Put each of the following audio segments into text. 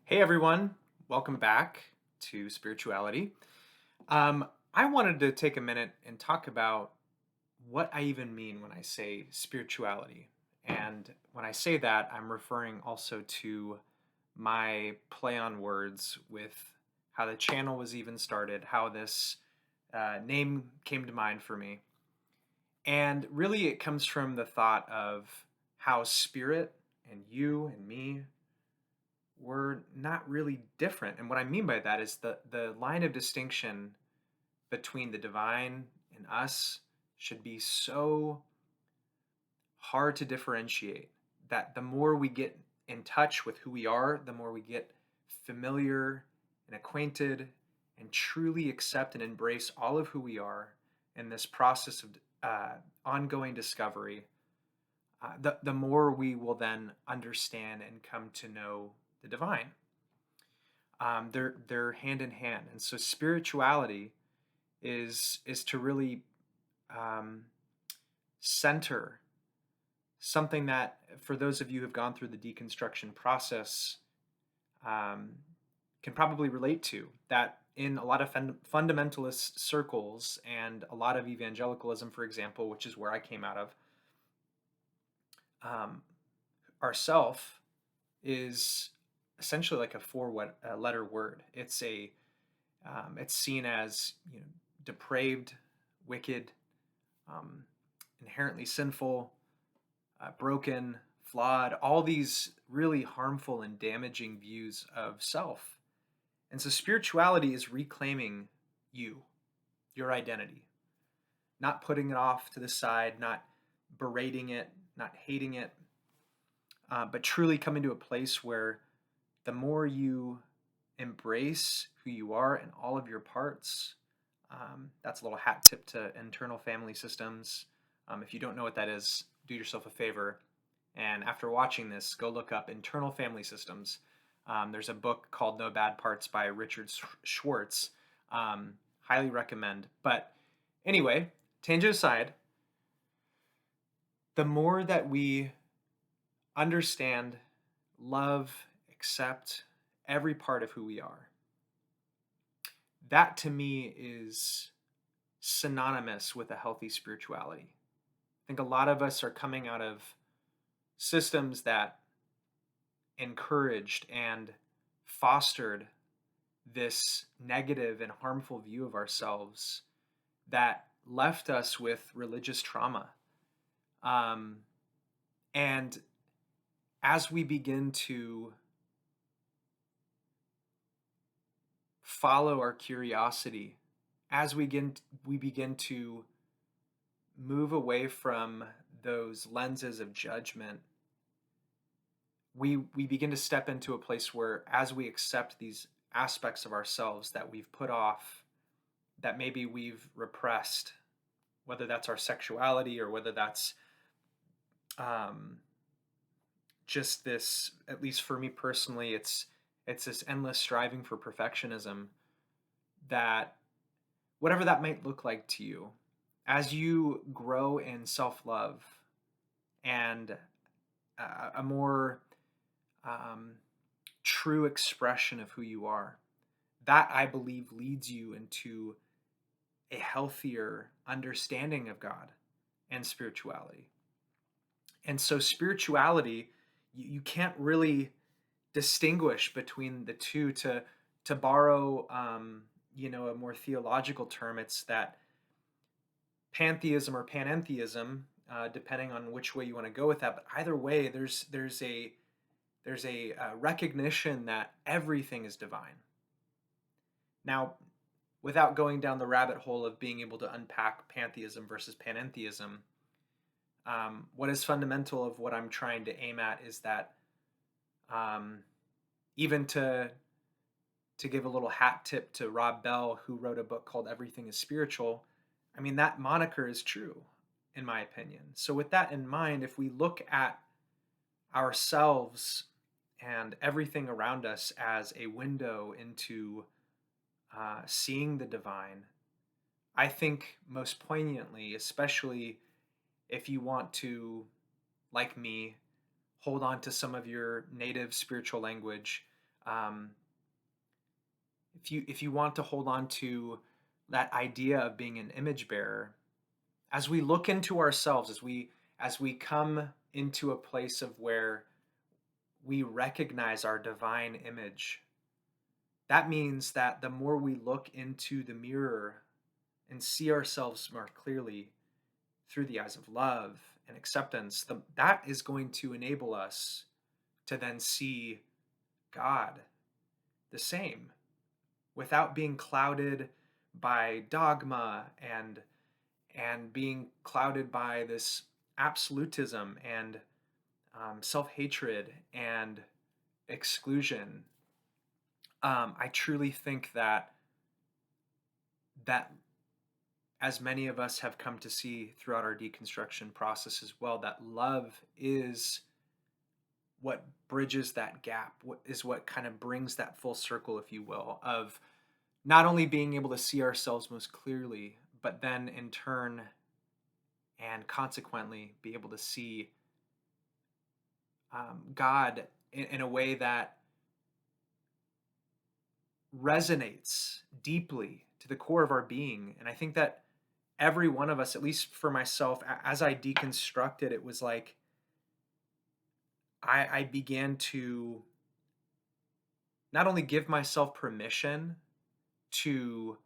Hey everyone, welcome back to SpiritYOUality. I wanted to take a minute and talk about what I even mean when I say spirituality. And when I say that, I'm referring also to my play on words with how the channel was even started, how this name came to mind for me. And really, it comes from the thought of how spirit and you and me we're not really different. And what I mean by that is the line of distinction between the divine and us should be so hard to differentiate that the more we get in touch with who we are, the more we get familiar and acquainted and truly accept and embrace all of who we are in this process of ongoing discovery, the more we will then understand and come to know the divine. They're hand in hand, and so spirituality is to really um, center something that, for those of you who have gone through the deconstruction process, um, can probably relate to. That in a lot of fundamentalist circles and a lot of evangelicalism, for example, which is where I came out of, um, ourself is essentially like a letter word. It's seen as depraved, wicked, um, inherently sinful, broken, flawed. All these really harmful and damaging views of self. And so spirituality is reclaiming you, your identity, not putting it off to the side, not berating it, not hating it, but truly coming to a place where the more you embrace who you are and all of your parts, that's a little hat tip to internal family systems. If you don't know what that is, do yourself a favor. And after watching this, go look up internal family systems. There's a book called No Bad Parts by Richard Schwartz. Highly recommend. But anyway, tangent aside, the more that we understand, love, accept every part of who we are, that to me is synonymous with a healthy spirituality. I think a lot of us are coming out of systems that encouraged and fostered this negative and harmful view of ourselves that left us with religious trauma. Um, and as we begin to follow our curiosity, as we begin to move away from those lenses of judgment, we begin to step into a place where, as we accept these aspects of ourselves that we've put off, that maybe we've repressed, whether that's our sexuality or whether that's um, just this, at least for me personally, it's this endless striving for perfectionism, that whatever that might look like to you, as you grow in self-love and a more um, true expression of who you are, that I believe leads you into a healthier understanding of God and spirituality. And so spirituality, you can't really distinguish between the two. To borrow a more theological term, it's that pantheism or panentheism, depending on which way you want to go with that. But either way, there's a recognition that everything is divine. Now, without going down the rabbit hole of being able to unpack pantheism versus panentheism, what is fundamental of what I'm trying to aim at is that, even to give a little hat tip to Rob Bell, who wrote a book called Everything is Spiritual, I mean, that moniker is true, in my opinion. So with that in mind, if we look at ourselves and everything around us as a window into seeing the divine, I think most poignantly, especially if you want to, like me, hold on to some of your native spiritual language, Um, if you want to hold on to that idea of being an image bearer, as we look into ourselves, as we come into a place of where we recognize our divine image, that means that the more we look into the mirror and see ourselves more clearly through the eyes of love and acceptance, that is going to enable us to then see God the same without being clouded by dogma and being clouded by this absolutism and self-hatred and exclusion. I truly think that as many of us have come to see throughout our deconstruction process as well, that love is what bridges that gap, what kind of brings that full circle, if you will, of not only being able to see ourselves most clearly, but then in turn and consequently be able to see God in a way that resonates deeply to the core of our being. And I think that every one of us, at least for myself, as I deconstructed, it was like I began to not only give myself permission to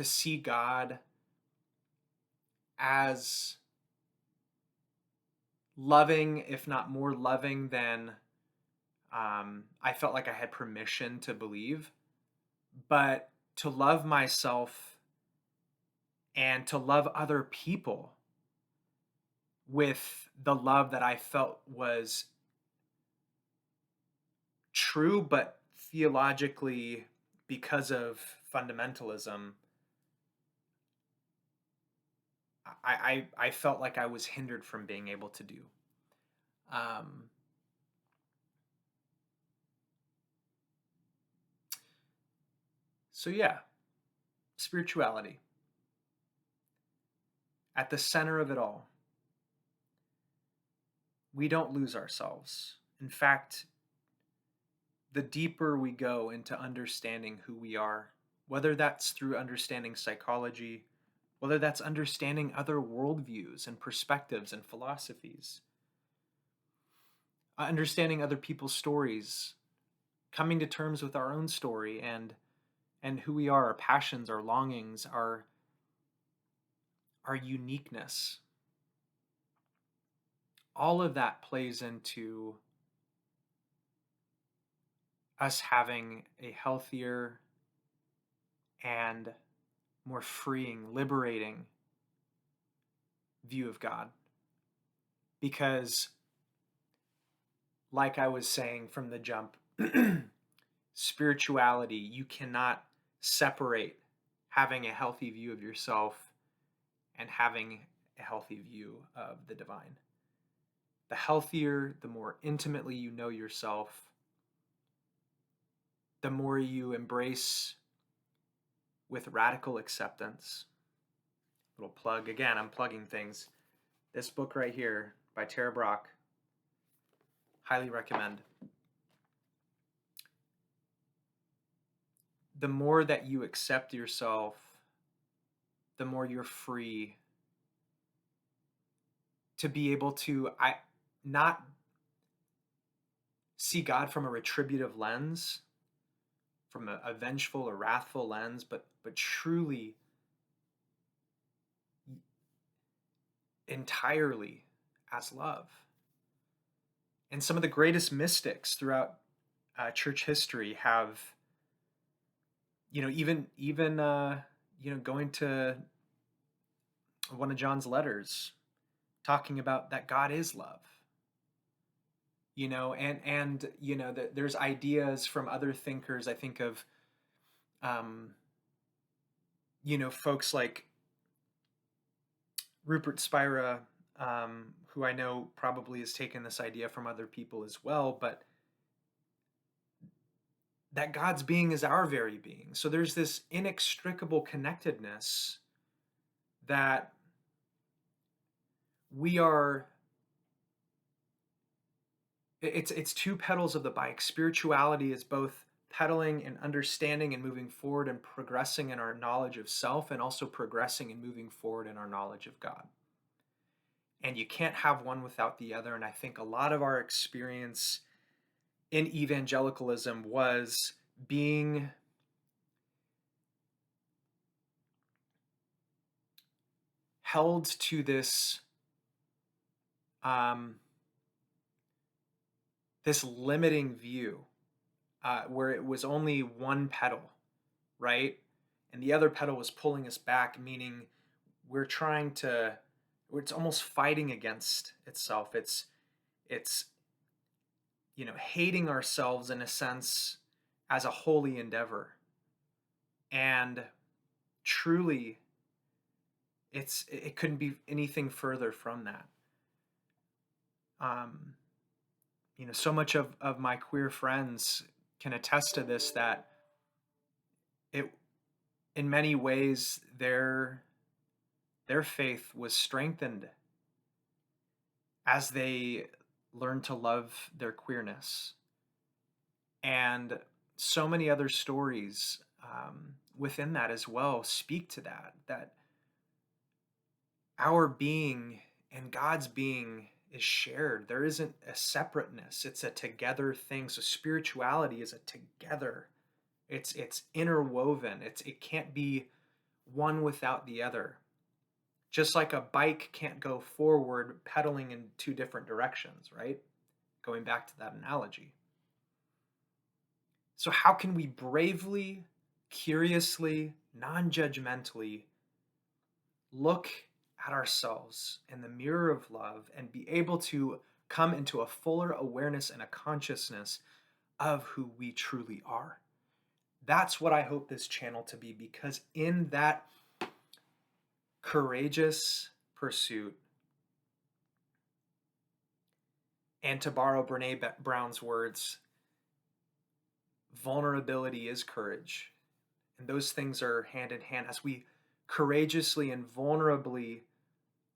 see God as loving, if not more loving than I felt like I had permission to believe, but to love myself and to love other people with the love that I felt was true, but theologically, because of fundamentalism, I felt like I was hindered from being able to do. Um, so yeah, spirituality. At the center of it all, we don't lose ourselves. In fact, the deeper we go into understanding who we are, whether that's through understanding psychology, whether that's understanding other worldviews and perspectives and philosophies, understanding other people's stories, coming to terms with our own story and who we are, our passions, our longings, our uniqueness. All of that plays into us having a healthier and more freeing, liberating view of God. Because, like I was saying from the jump, spirituality, you cannot separate having a healthy view of yourself and having a healthy view of the divine. The healthier, the more intimately you know yourself, the more you embrace with radical acceptance. Little plug again, I'm plugging things. This book right here by Tara Brach, highly recommend. The more that you accept yourself, the more you're free to be able to not see God from a retributive lens, from a vengeful or wrathful lens, but truly entirely as love. And some of the greatest mystics throughout church history have, even going to one of John's letters, talking about that God is love. And there's ideas from other thinkers. I think of, folks like Rupert Spira, who I know probably has taken this idea from other people as well, but that God's being is our very being. So there's this inextricable connectedness that we are it's two pedals of the bike. Spirituality is both pedaling and understanding and moving forward and progressing in our knowledge of self, and also progressing and moving forward in our knowledge of God. And you can't have one without the other. And I think a lot of our experience in evangelicalism was being held to this limiting view, where it was only one pedal, right? And the other pedal was pulling us back, meaning we're trying to, it's almost fighting against itself. It's hating ourselves in a sense as a holy endeavor. And truly, it couldn't be anything further from that. So much of my queer friends can attest to this, that it, in many ways, their faith was strengthened as they learned to love their queerness. And so many other stories within that as well speak to that our being and God's being is shared. There isn't a separateness. It's a together thing. So spirituality is a together. It's interwoven. It can't be one without the other. Just like a bike can't go forward pedaling in two different directions, right? Going back to that analogy. So how can we bravely, curiously, non-judgmentally look at ourselves in the mirror of love and be able to come into a fuller awareness and a consciousness of who we truly are? That's what I hope this channel to be, because in that courageous pursuit, and to borrow Brene Brown's words, vulnerability is courage. And those things are hand in hand. As we courageously and vulnerably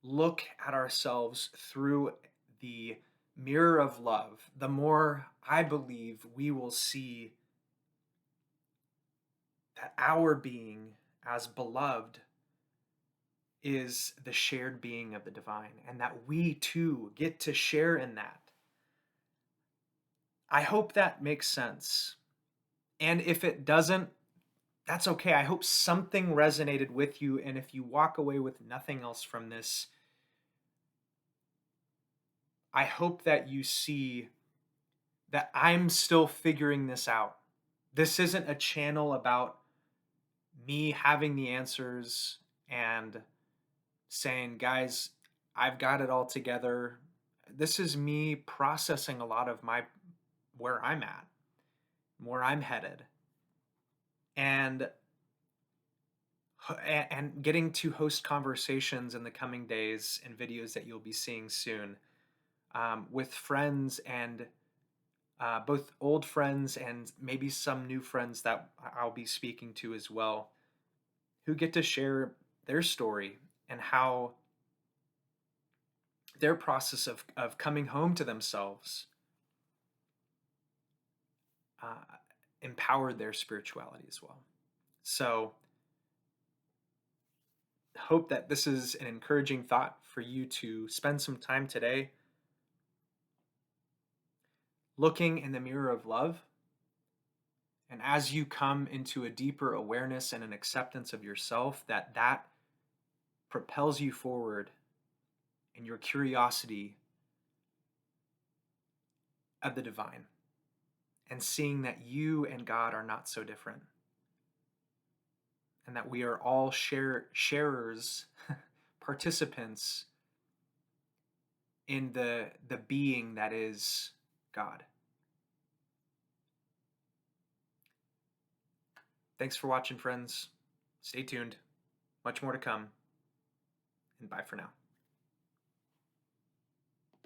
look at ourselves through the mirror of love, the more I believe we will see that our being as beloved is the shared being of the divine, and that we too get to share in that. I hope that makes sense. And if it doesn't, that's okay. I hope something resonated with you. And if you walk away with nothing else from this, I hope that you see that I'm still figuring this out. This isn't a channel about me having the answers and saying, guys, I've got it all together. This is me processing a lot of where I'm at, where I'm headed, and getting to host conversations in the coming days and videos that you'll be seeing soon, with friends, and both old friends and maybe some new friends that I'll be speaking to as well, who get to share their story and how their process of coming home to themselves empowered their spirituality as well. So hope that this is an encouraging thought for you to spend some time today looking in the mirror of love. And as you come into a deeper awareness and an acceptance of yourself, that propels you forward in your curiosity of the divine, and seeing that you and God are not so different, and that we are all sharers, participants in the being that is God. Thanks for watching, friends. Stay tuned. Much more to come. And bye for now.